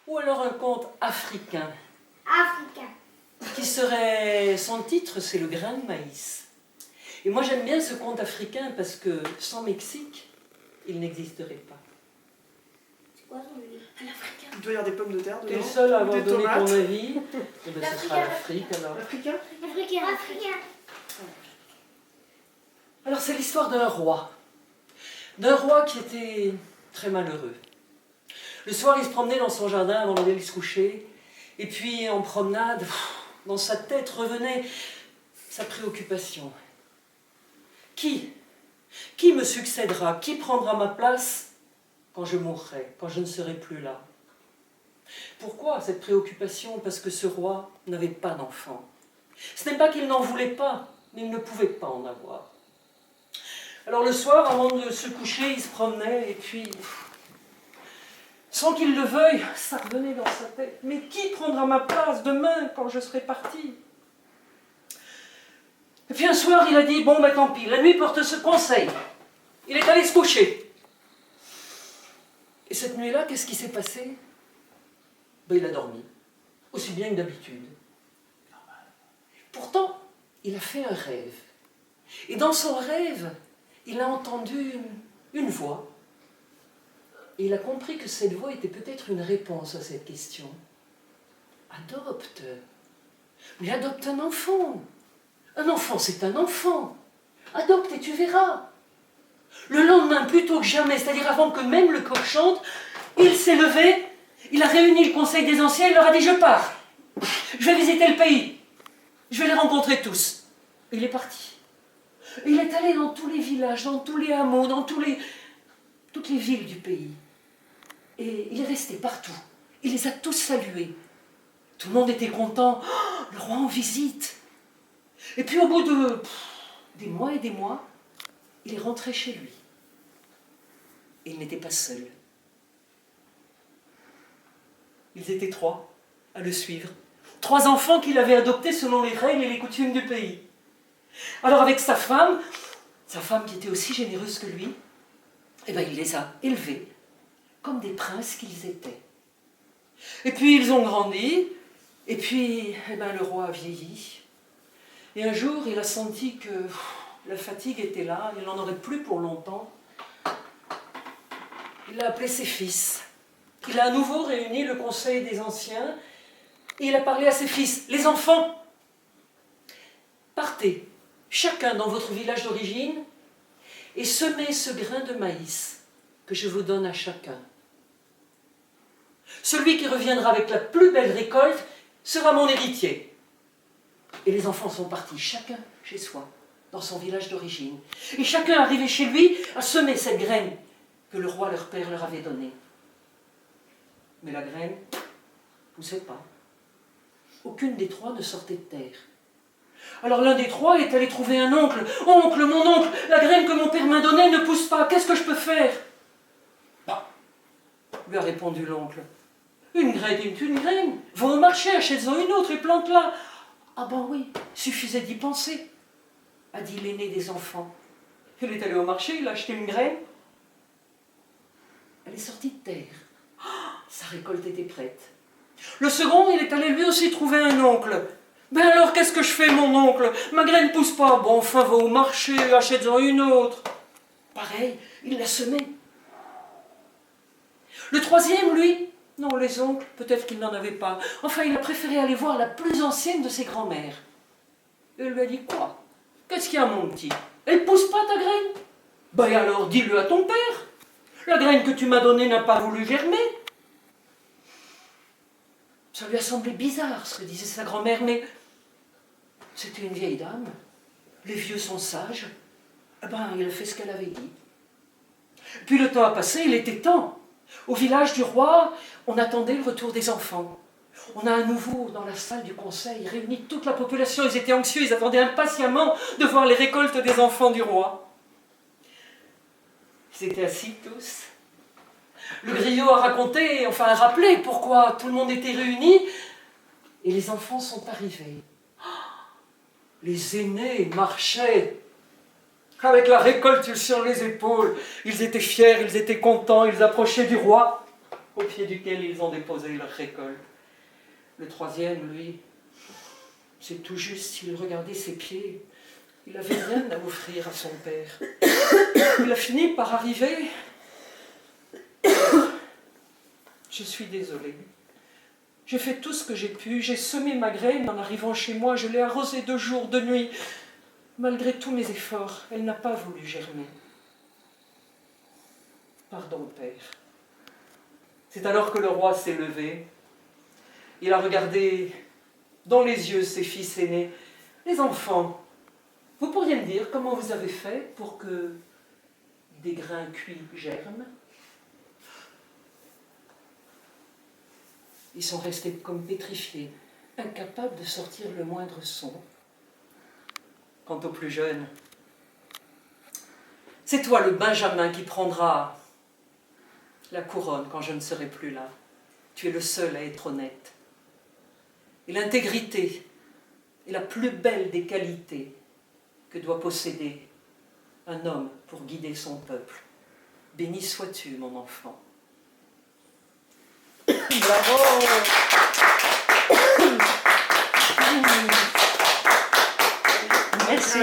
Ou alors un conte africain. Africain. Qui serait... Son titre, c'est le grain de maïs. Et moi, j'aime bien ce conte africain parce que sans Mexique, il n'existerait pas. C'est quoi son livre? L'Africain. Il doit y avoir des pommes de terre T'es dedans. le seul à avoir Des donné ton tomates. avis. Eh ben, ce sera l'Afrique alors. Africain. Africain. Africain. Alors, c'est l'histoire d'un roi. D'un roi qui était très malheureux. Le soir, il se promenait dans son jardin avant d'aller se coucher. Et puis, en promenade, dans sa tête revenait sa préoccupation. Qui me succédera? Qui prendra ma place quand je mourrai, quand je ne serai plus là? Pourquoi cette préoccupation? Parce que ce roi n'avait pas d'enfant. Ce n'est pas qu'il n'en voulait pas, mais il ne pouvait pas en avoir. Alors le soir, avant de se coucher, il se promenait et puis, sans qu'il le veuille, ça revenait dans sa tête. Mais qui prendra ma place demain quand je serai parti? Et puis un soir, il a dit, bon, ben tant pis, la nuit porte ce conseil. Il est allé se coucher. Et cette nuit-là, qu'est-ce qui s'est passé? Ben, il a dormi, aussi bien que d'habitude. Pourtant, il a fait un rêve. Et dans son rêve, il a entendu une voix. Et il a compris que cette voix était peut-être une réponse à cette question. Adopte. Mais adopte un enfant. Un enfant, c'est un enfant. Adopte et tu verras. Le lendemain, plus tôt que jamais, c'est-à-dire avant que même le coq chante, il s'est levé, il a réuni le conseil des anciens, il leur a dit « Je pars. Je vais visiter le pays. Je vais les rencontrer tous. » Il est parti. Il est allé dans tous les villages, dans tous les hameaux, dans toutes les villes du pays. Et il est resté partout. Il les a tous salués. Tout le monde était content. Oh, le roi en visite. Et puis au bout de des mois et des mois, il est rentré chez lui. Et il n'était pas seul. Ils étaient 3 à le suivre. 3 enfants qu'il avait adoptés selon les règles et les coutumes du pays. Alors avec sa femme qui était aussi généreuse que lui, eh ben, il les a élevés comme des princes qu'ils étaient. Et puis ils ont grandi, et puis eh ben, le roi a vieilli. Et un jour, il a senti que la fatigue était là, il n'en aurait plus pour longtemps. Il a appelé ses fils. Il a à nouveau réuni le conseil des anciens, et il a parlé à ses fils. Les enfants, partez, chacun dans votre village d'origine, et semez ce grain de maïs que je vous donne à chacun. Celui qui reviendra avec la plus belle récolte sera mon héritier. Et les enfants sont partis, chacun chez soi, dans son village d'origine. Et chacun arrivé chez lui à semer cette graine que le roi, leur père, leur avait donnée. Mais la graine ne poussait pas. Aucune des 3 ne sortait de terre. Alors l'un des 3 est allé trouver un oncle. « Oncle, mon oncle, la graine que mon père m'a donnée ne pousse pas, qu'est-ce que je peux faire ?» Bah, lui a répondu l'oncle. « Une graine est une graine. Va au marché, achète-en une autre et plante-la. » « Ah ben oui, suffisait d'y penser, » a dit l'aîné des enfants. Il est allé au marché, il a acheté une graine. Elle est sortie de terre. Sa récolte était prête. Le second, il est allé lui aussi trouver un oncle. « Ben alors, qu'est-ce que je fais, mon oncle? Ma graine ne pousse pas. Bon, enfin, va au marché, achète-en une autre. » Pareil, il l'a semée. Le troisième, lui, non, les oncles, peut-être qu'il n'en avait pas. Enfin, il a préféré aller voir la plus ancienne de ses grands-mères. Et elle lui a dit, quoi? Qu'est-ce qu'il y a, mon petit? Elle pousse pas, ta graine? Ben alors, dis-le à ton père. La graine que tu m'as donnée n'a pas voulu germer. Ça lui a semblé bizarre, ce que disait sa grand-mère, mais c'était une vieille dame. Les vieux sont sages. Eh ben, il a fait ce qu'elle avait dit. Puis le temps a passé, il était temps. Au village du roi, on attendait le retour des enfants. On a à nouveau, dans la salle du conseil, réuni toute la population. Ils étaient anxieux, ils attendaient impatiemment de voir les récoltes des enfants du roi. Ils étaient assis tous. Le griot a raconté, enfin a rappelé pourquoi tout le monde était réuni. Et les enfants sont arrivés. Les aînés marchaient avec la récolte sur les épaules. Ils étaient fiers, ils étaient contents, ils approchaient du roi. au pied duquel ils ont déposé leur récolte. Le troisième, lui, c'est tout juste s'il regardait ses pieds. Il n'avait rien à offrir à son père. Il a fini par arriver. Je suis désolée. J'ai fait tout ce que j'ai pu. J'ai semé ma graine en arrivant chez moi. Je l'ai arrosée de jour, de nuit. Malgré tous mes efforts, elle n'a pas voulu germer. Pardon, père. C'est alors que le roi s'est levé. Il a regardé dans les yeux ses fils aînés. Les enfants, vous pourriez me dire comment vous avez fait pour que des grains cuits germent? Ils sont restés comme pétrifiés, incapables de sortir le moindre son. Quant au plus jeune, c'est toi le Benjamin qui prendra la couronne quand je ne serai plus là. Tu es le seul à être honnête. Et l'intégrité est la plus belle des qualités que doit posséder un homme pour guider son peuple. Béni sois-tu, mon enfant. Bravo. Merci.